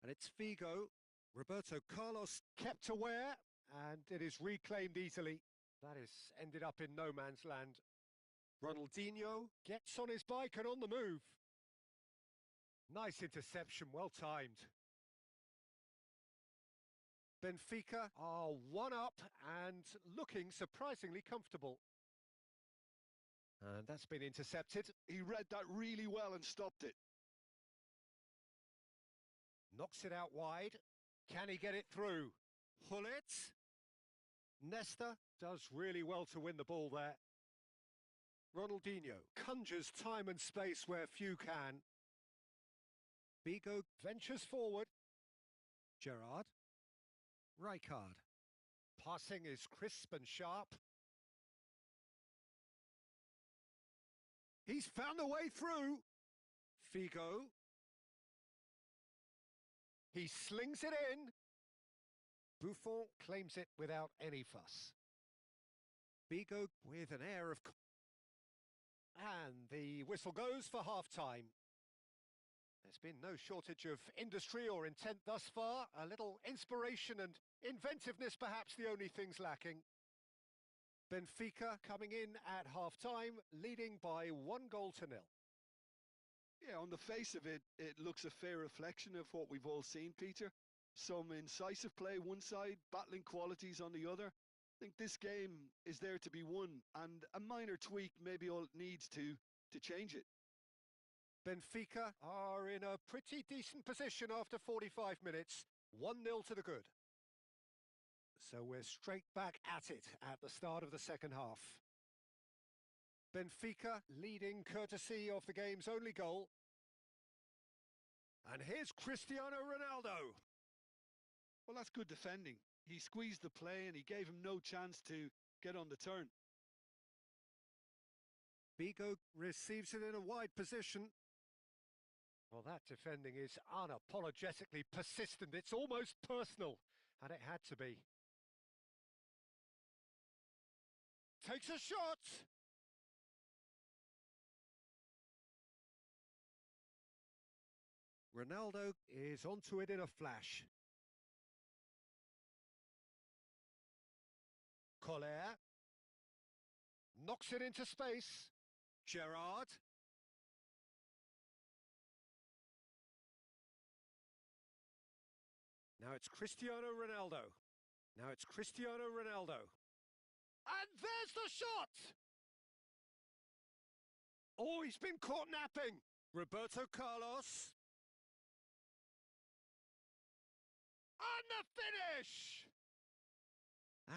And it's Figo. Roberto Carlos kept aware, and it is reclaimed easily. That is ended up in no man's land. Ronaldinho gets on his bike and on the move. Nice interception, well timed. Benfica are one up and looking surprisingly comfortable. And that's been intercepted. He read that really well and stopped it. Knocks it out wide. Can he get it through? Hullet. Nesta does really well to win the ball there. Ronaldinho conjures time and space where few can. Figo ventures forward. Gerrard. Rijkaard. Passing is crisp and sharp. He's found a way through. Figo. He slings it in. Buffon claims it without any fuss. Figo with an air of... And the whistle goes for half-time. There's been no shortage of industry or intent thus far. A little inspiration and inventiveness perhaps the only things lacking. Benfica coming in at half-time, leading by 1-0. Yeah, on the face of it, it looks a fair reflection of what we've all seen, Peter. Some incisive play one side, battling qualities on the other. I think this game is there to be won, and a minor tweak maybe all it needs to change it. Benfica are in a pretty decent position after 45 minutes. 1-0 to the good. So we're straight back at it at the start of the second half. Benfica leading courtesy of the game's only goal. And here's Cristiano Ronaldo. Well, that's good defending. He squeezed the play and he gave him no chance to get on the turn. Figo receives it in a wide position. Well, that defending is unapologetically persistent. It's almost personal, and it had to be. Takes a shot! Ronaldo is onto it in a flash. Collier knocks it into space. Gerrard. Now it's Cristiano Ronaldo. Now it's Cristiano Ronaldo. And there's the shot! Oh, he's been caught napping. Roberto Carlos. And the finish!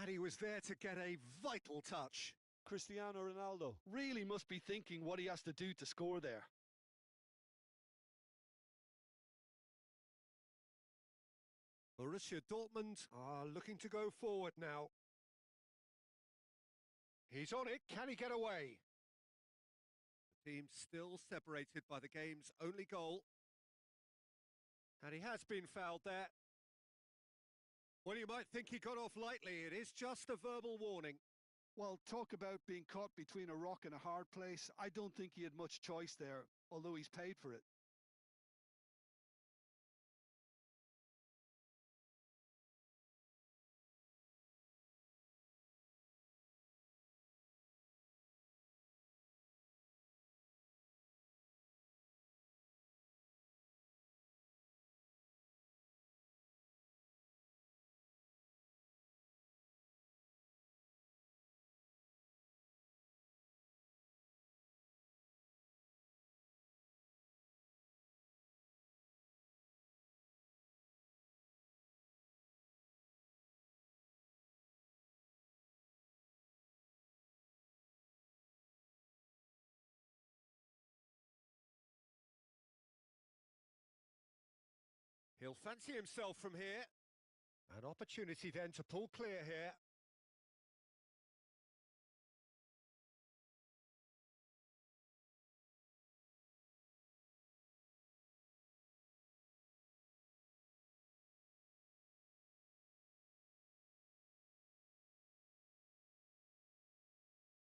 And he was there to get a vital touch. Cristiano Ronaldo really must be thinking what he has to do to score there. Borussia Dortmund are looking to go forward now. He's on it. Can he get away? The team's still separated by the game's only goal. And he has been fouled there. Well, you might think he got off lightly. It is just a verbal warning. Well, talk about being caught between a rock and a hard place. I don't think he had much choice there, although he's paid for it. He'll fancy himself from here. An opportunity then to pull clear here.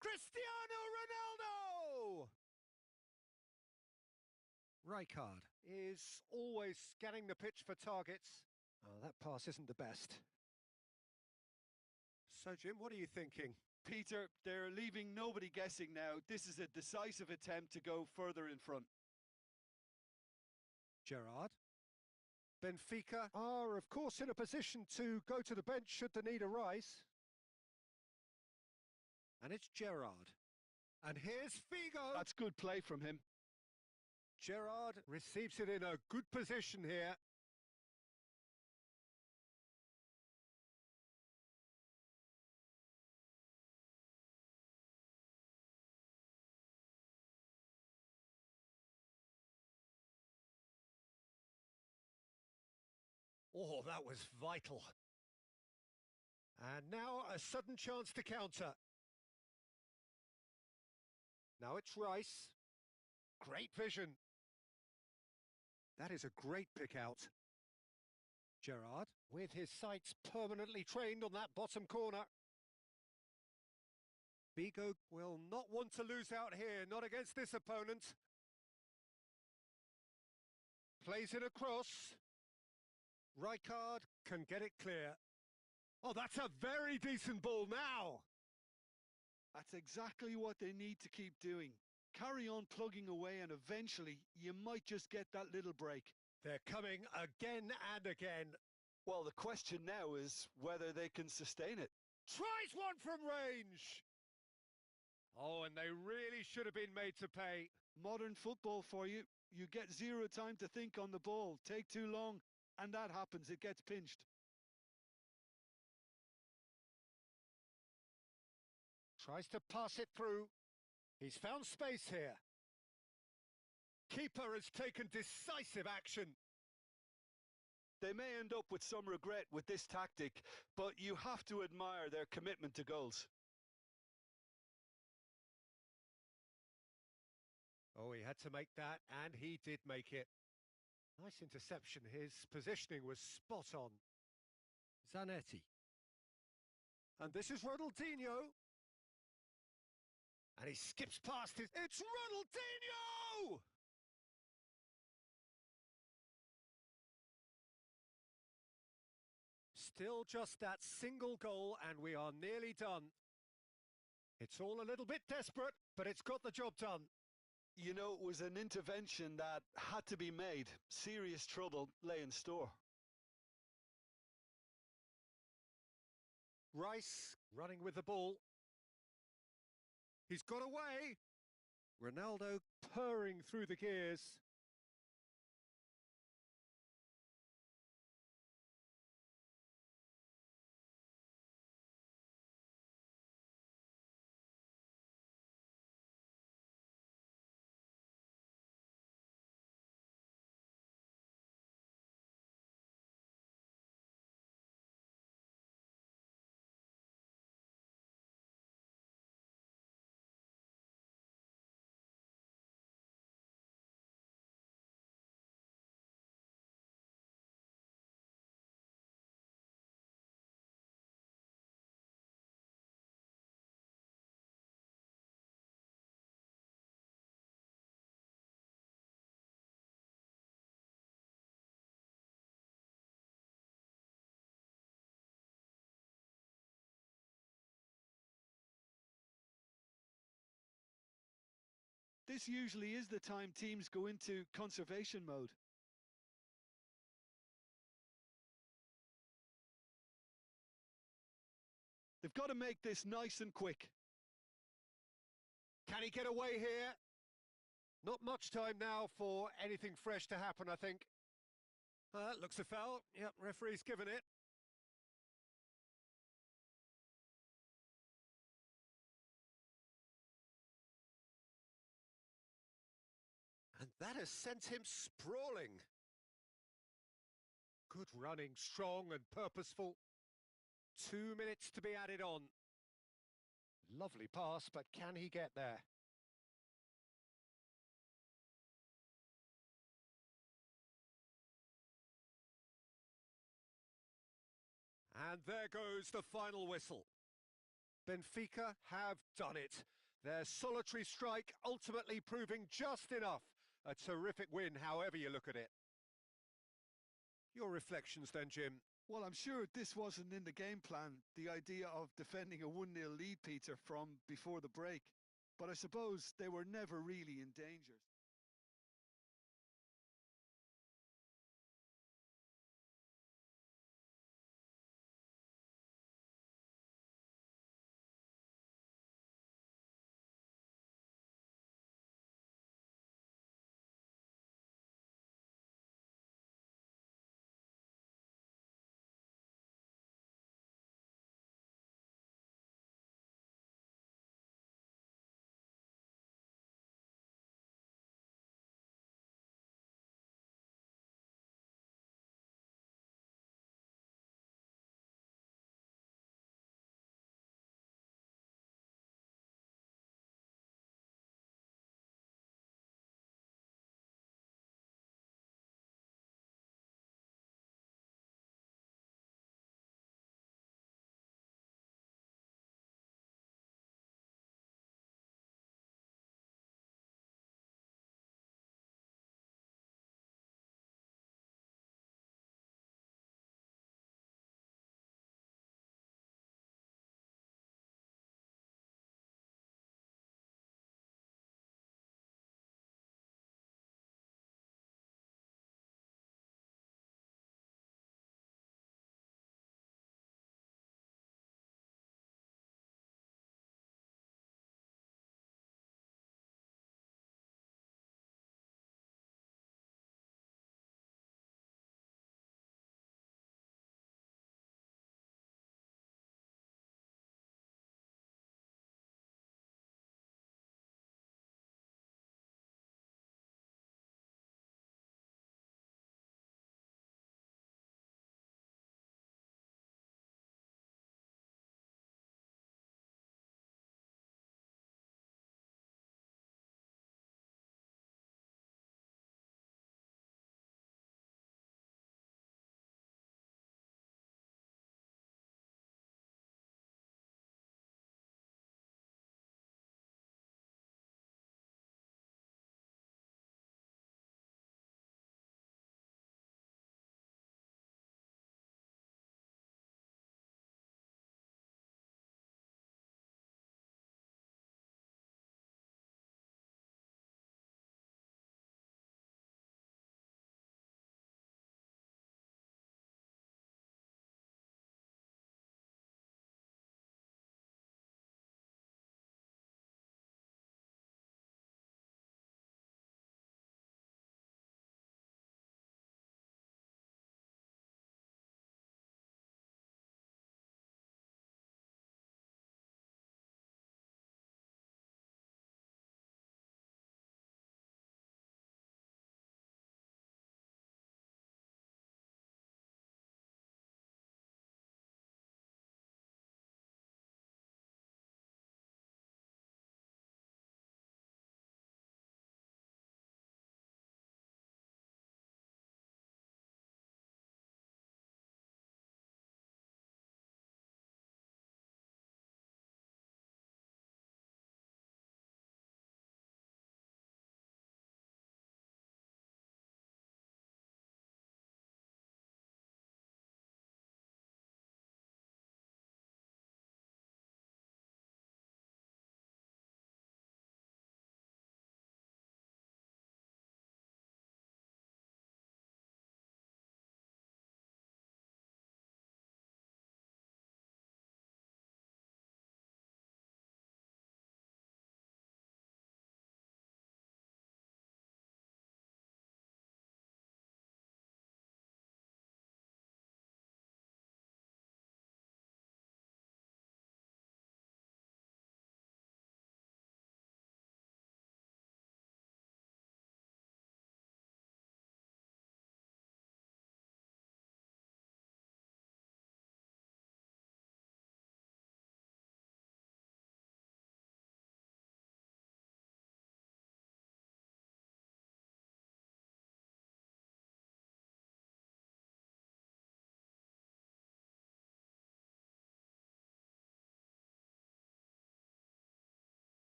Cristiano Ronaldo! Rijkaard is always scanning the pitch for targets. Oh, that pass isn't the best. So, Jim, what are you thinking? Peter, they're leaving nobody guessing now. This is a decisive attempt to go further in front. Gerrard. Benfica are, of course, in a position to go to the bench should the need arise. And it's Gerrard. And here's Figo. That's good play from him. Gerrard receives it in a good position here. Oh, that was vital. And now a sudden chance to counter. Now it's Rice. Great vision. That is a great pick out. Gerrard, with his sights permanently trained on that bottom corner. Figo will not want to lose out here, not against this opponent. Plays it across. Rijkaard can get it clear. Oh, that's a very decent ball now. That's exactly what they need to keep doing. Carry on plugging away and eventually you might just get that little break. They're coming again and again. Well, the question now is whether they can sustain it. Tries one from range. Oh, and they really should have been made to pay. Modern football for you. You get zero time to think on the ball. Take too long, and that happens. It gets pinched. Tries to pass it through. He's found space here. Keeper has taken decisive action. They may end up with some regret with this tactic, but you have to admire their commitment to goals. Oh, he had to make that, and he did make it. Nice interception. His positioning was spot on. Zanetti. And this is Ronaldinho. And he skips past his... It's Ronaldinho! Still just that single goal, and we are nearly done. It's all a little bit desperate, but it's got the job done. You know, it was an intervention that had to be made. Serious trouble lay in store. Rice running with the ball. He's got away. Ronaldo purring through the gears. This usually is the time teams go into conservation mode. They've got to make this nice and quick. Can he get away here? Not much time now for anything fresh to happen, I think. Looks a foul. Yep, referee's given it. And that has sent him sprawling. Good running, strong and purposeful. 2 minutes to be added on. Lovely pass, but can he get there? And there goes the final whistle. Benfica have done it. Their solitary strike ultimately proving just enough. A terrific win, however you look at it. Your reflections then, Jim? Well, I'm sure this wasn't in the game plan, the idea of defending a 1-0 lead, Peter, from before the break. But I suppose they were never really in danger.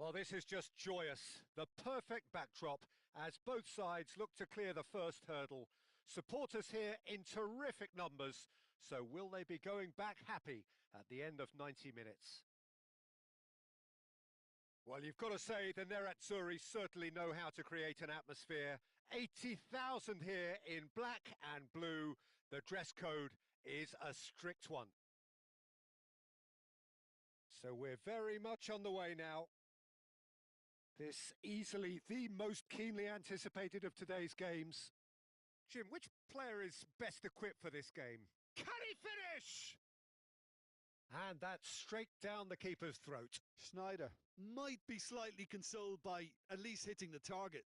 Well, this is just joyous. The perfect backdrop as both sides look to clear the first hurdle. Supporters here in terrific numbers, so will they be going back happy at the end of 90 minutes? Well, you've got to say the Nerazzurri certainly know how to create an atmosphere. 80,000 here in black and blue. The dress code is a strict one. So we're very much on the way now. This easily the most keenly anticipated of today's games. Jim, which player is best equipped for this game? Can he finish? And that's straight down the keeper's throat. Schneider might be slightly consoled by at least hitting the target.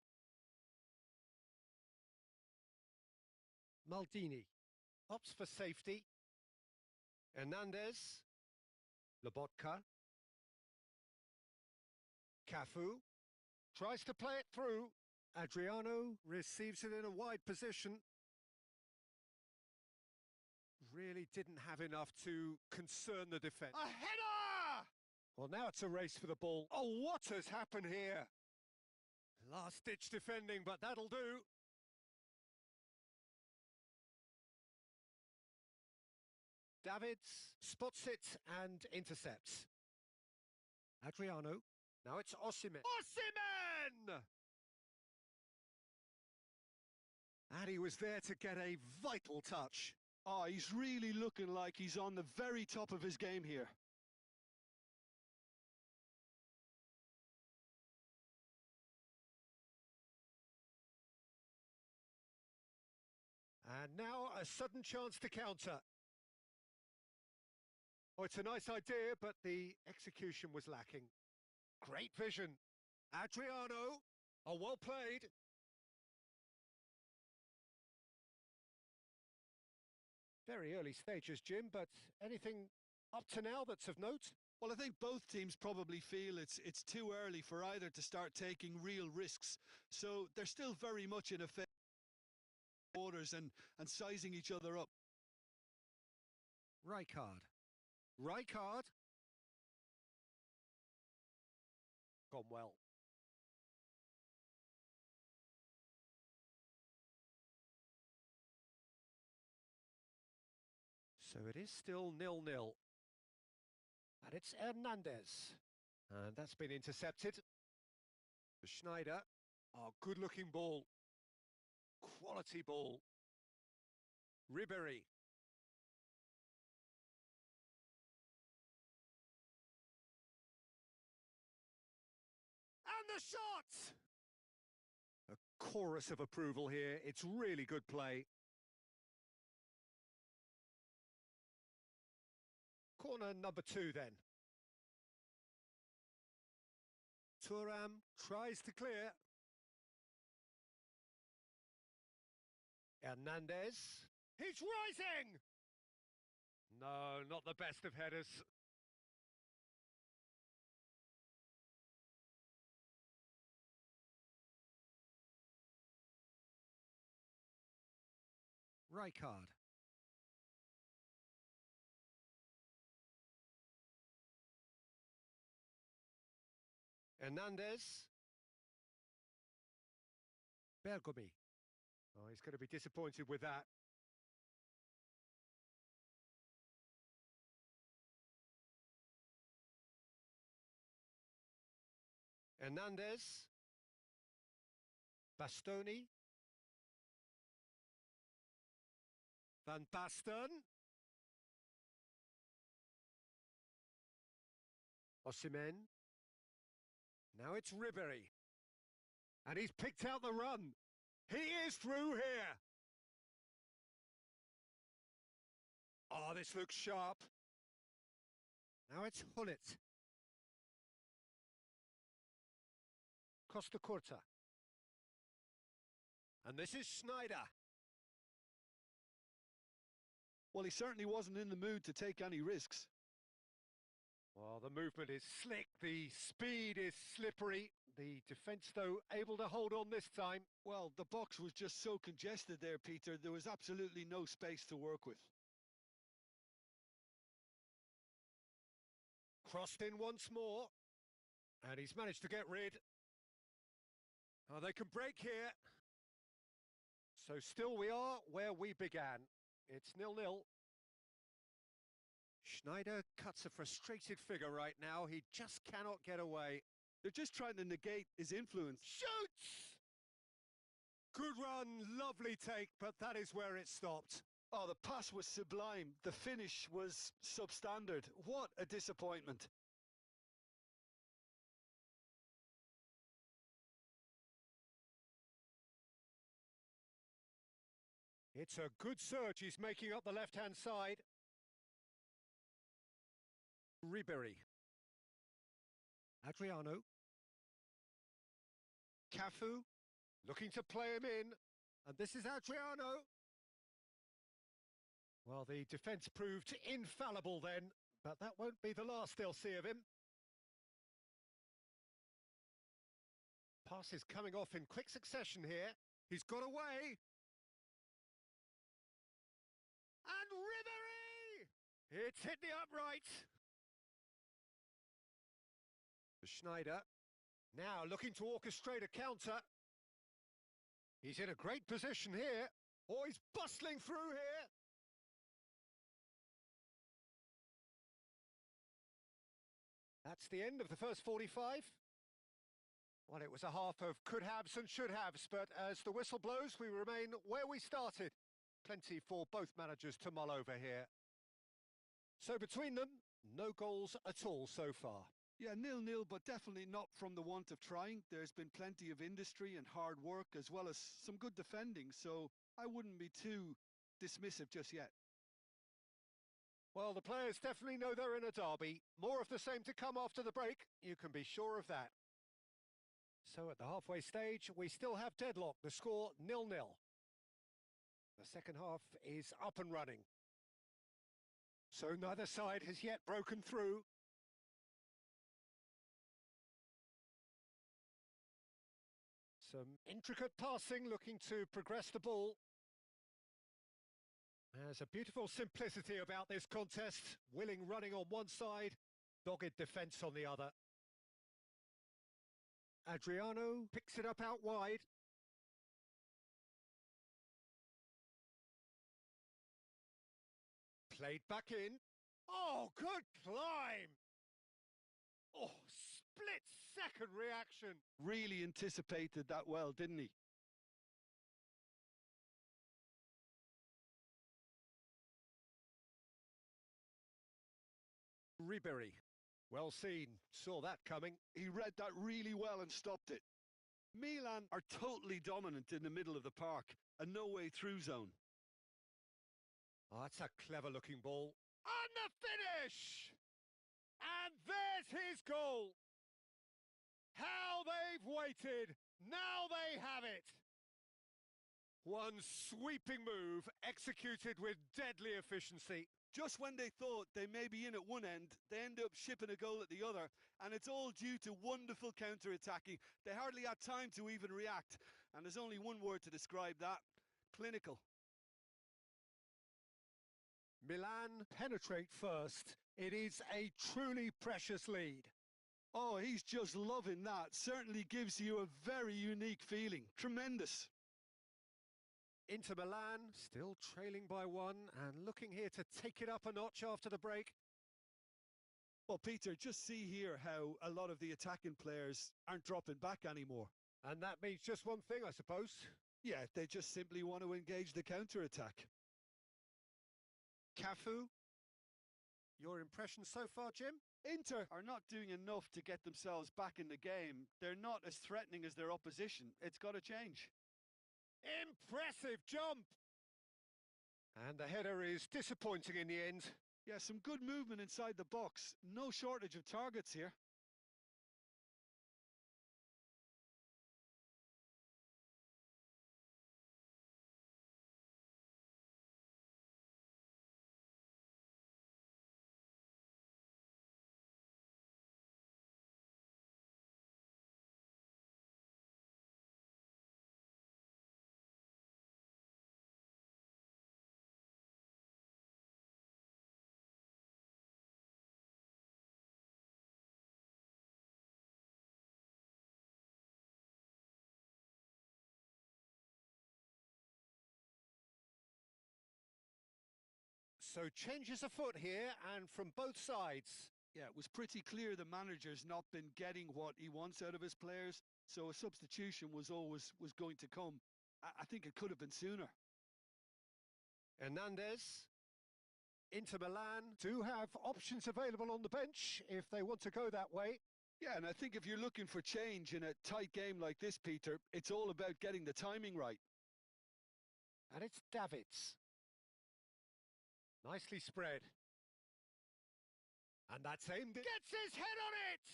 Maldini opts for safety. Hernandez. Lobotka. Cafu tries to play it through. Adriano receives it in a wide position. Really didn't have enough to concern the defence. A header! Well, now it's a race for the ball. Oh, what has happened here? Last-ditch defending, but that'll do. Davids spots it and intercepts. Adriano. Now it's Osimhen. Osimhen! And he was there to get a vital touch. Oh, he's really looking like he's on the very top of his game here. And now a sudden chance to counter. Oh, it's a nice idea, but the execution was lacking. Great vision. Adriano. Oh, well played. Very early stages, Jim, but anything up to now that's of note? Well, I think both teams probably feel it's too early for either to start taking real risks. So they're still very much in a phase of orders and sizing each other up. Rijkaard. Rijkaard. Gone well. So it is still 0-0. And it's Hernandez. And that's been intercepted. Schneider. Oh, good-looking ball. Quality ball. Ribéry. And the shot! A chorus of approval here. It's really good play. Corner number 2 then. Thuram tries to clear. Hernandez. He's rising! No, not the best of headers. Rijkaard. Hernandez. Bergomi. Oh, he's going to be disappointed with that. Hernandez. Bastoni. Van Basten. Osimhen. Now it's Ribéry. And he's picked out the run. He is through here. Oh, this looks sharp. Now it's Hullet. Costa Curta. And this is Schneider. Well, he certainly wasn't in the mood to take any risks. Well, the movement is slick, the speed is slippery. The defence, though, able to hold on this time. Well, the box was just so congested there, Peter. There was absolutely no space to work with. Crossed in once more. And he's managed to get rid. Oh, they can break here. So still we are where we began. It's 0-0. Schneider cuts a frustrated figure right now. He just cannot get away. They're just trying to negate his influence. Shoots! Good run, lovely take, but that is where it stopped. Oh, the pass was sublime. The finish was substandard. What a disappointment. It's a good surge. He's making up the left-hand side. Ribery. Adriano. Cafu. Looking to play him in. And this is Adriano. Well, the defence proved infallible then, but that won't be the last they'll see of him. Pass is coming off in quick succession here. He's got away. And Ribery! It's hit the upright. Schneider. Now looking to orchestrate a counter. He's in a great position here. Oh, he's bustling through here. That's the end of the first 45. Well, it was a half of could-haves and should-haves, but as the whistle blows, we remain where we started. Plenty for both managers to mull over here. So between them, no goals at all so far. Yeah, 0-0, but definitely not from the want of trying. There's been plenty of industry and hard work, as well as some good defending, so I wouldn't be too dismissive just yet. Well, the players definitely know they're in a derby. More of the same to come after the break, you can be sure of that. So at the halfway stage, we still have deadlock, the score 0-0. The second half is up and running. So neither side has yet broken through. Some intricate passing, looking to progress the ball. There's a beautiful simplicity about this contest. Willing running on one side, dogged defence on the other. Adriano picks it up out wide. Played back in. Oh, good climb! Oh, split-second reaction. Really anticipated that well, didn't he? Ribery. Well seen. Saw that coming. He read that really well and stopped it. Milan are totally dominant in the middle of the park. A no-way-through zone. Oh, that's a clever-looking ball. And the finish! And there's his goal! How they've waited! Now they have it! One sweeping move, executed with deadly efficiency. Just when they thought they may be in at one end, they end up shipping a goal at the other, and it's all due to wonderful counter-attacking. They hardly had time to even react, and there's only one word to describe that: clinical. Milan penetrate first. It is a truly precious lead. Oh, he's just loving that. Certainly gives you a very unique feeling. Tremendous. Inter Milan, still trailing by one, and looking here to take it up a notch after the break. Well, Peter, just see here how a lot of the attacking players aren't dropping back anymore. And that means just one thing, I suppose. Yeah, they just simply want to engage the counter-attack. Cafu, your impression so far, Jim? Inter are not doing enough to get themselves back in the game. They're not as threatening as their opposition. It's got to change. Impressive jump! And the header is disappointing in the end. Yeah, some good movement inside the box. No shortage of targets here. So changes afoot here, and from both sides. Yeah, it was pretty clear the manager's not been getting what he wants out of his players, so a substitution was going to come. I think it could have been sooner. Hernandez. Inter Milan do have options available on the bench if they want to go that way. Yeah, and I think if you're looking for change in a tight game like this, Peter, it's all about getting the timing right. And it's Davids. Nicely spread. And that's aimed. Gets his head on it!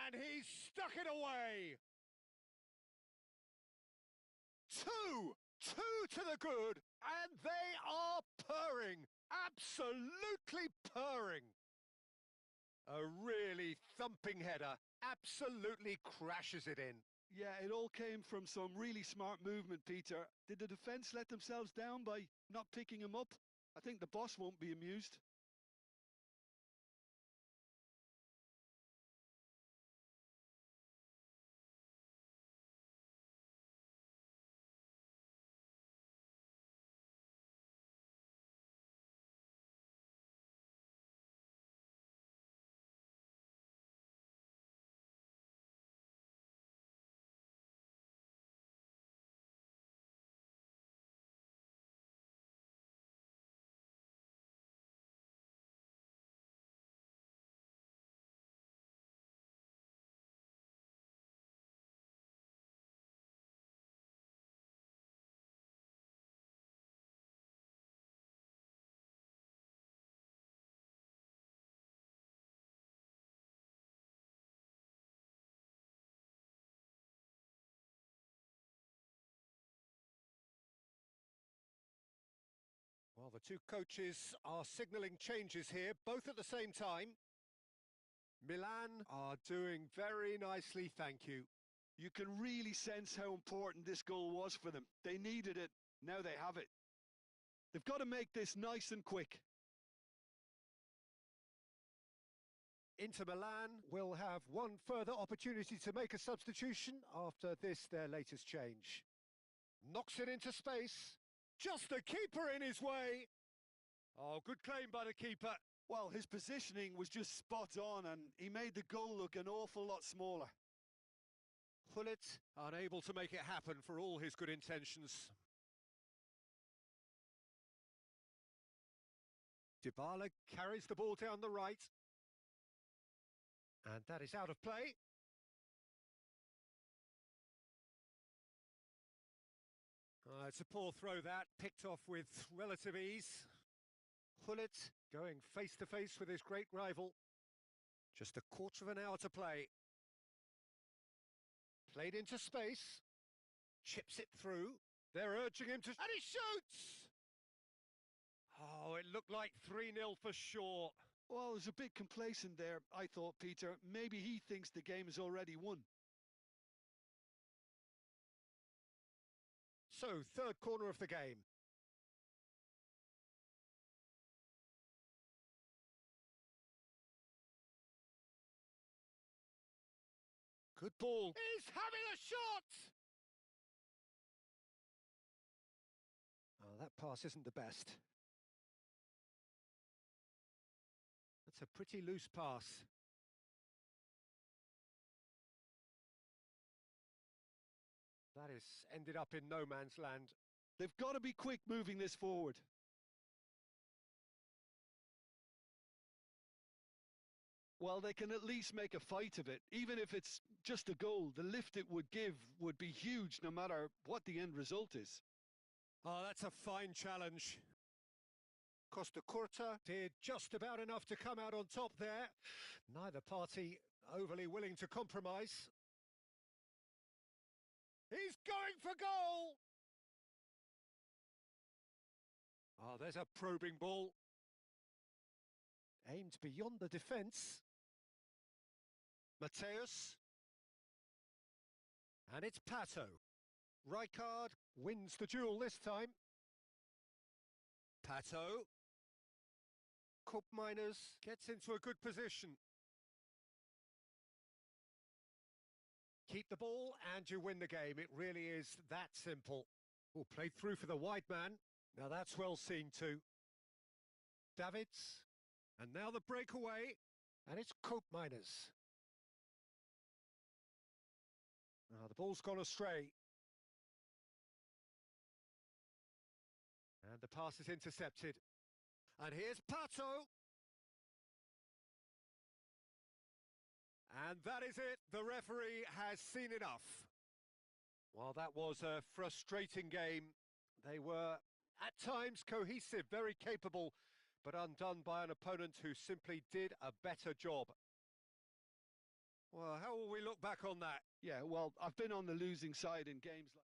And he's stuck it away. Two to the good, and they are purring. Absolutely purring. A really thumping header. Absolutely crashes it in. Yeah, it all came from some really smart movement, Peter. Did the defence let themselves down by not picking him up? I think the boss won't be amused. Well, the two coaches are signalling changes here, both at the same time. Milan are doing very nicely, thank you. You can really sense how important this goal was for them. They needed it, now they have it. They've got to make this nice and quick. Inter Milan will have one further opportunity to make a substitution after this, their latest change. Knocks it into space. Just the keeper in his way. Oh, good claim by the keeper. Well, his positioning was just spot on, and he made the goal look an awful lot smaller. Pullet unable to make it happen for all his good intentions. Dybala carries the ball down the right. And that is out of play. It's a poor throw that, picked off with relative ease. Pullet going face to face with his great rival. Just a quarter of an hour to play. Played into space. Chips it through. They're urging him to... And he shoots! Oh, it looked like 3-0 for sure. Well, it was a bit complacent there, I thought, Peter. Maybe he thinks the game is already won. So, third corner of the game. Good ball. He's having a shot! Oh, that pass isn't the best. That's a pretty loose pass. That has ended up in no man's land. They've got to be quick moving this forward. Well, they can at least make a fight of it. Even if it's just a goal, the lift it would give would be huge no matter what the end result is. Oh, that's a fine challenge. Costa Curta did just about enough to come out on top there. Neither party overly willing to compromise. He's going for goal! Oh, there's a probing ball. Aimed beyond the defence. Mateus. And it's Pato. Rijkaard wins the duel this time. Pato. Coop Miners gets into a good position. Keep the ball and you win the game. It really is that simple. Oh, played through for the wide man. Now that's well seen too. Davids. And now the breakaway. And it's Coop minors. The ball's gone astray. And the pass is intercepted. And here's Pato. And that is it. The referee has seen enough. Well, that was a frustrating game. They were, at times, cohesive, very capable, but undone by an opponent who simply did a better job. Well, how will we look back on that? Yeah, well, I've been on the losing side in games like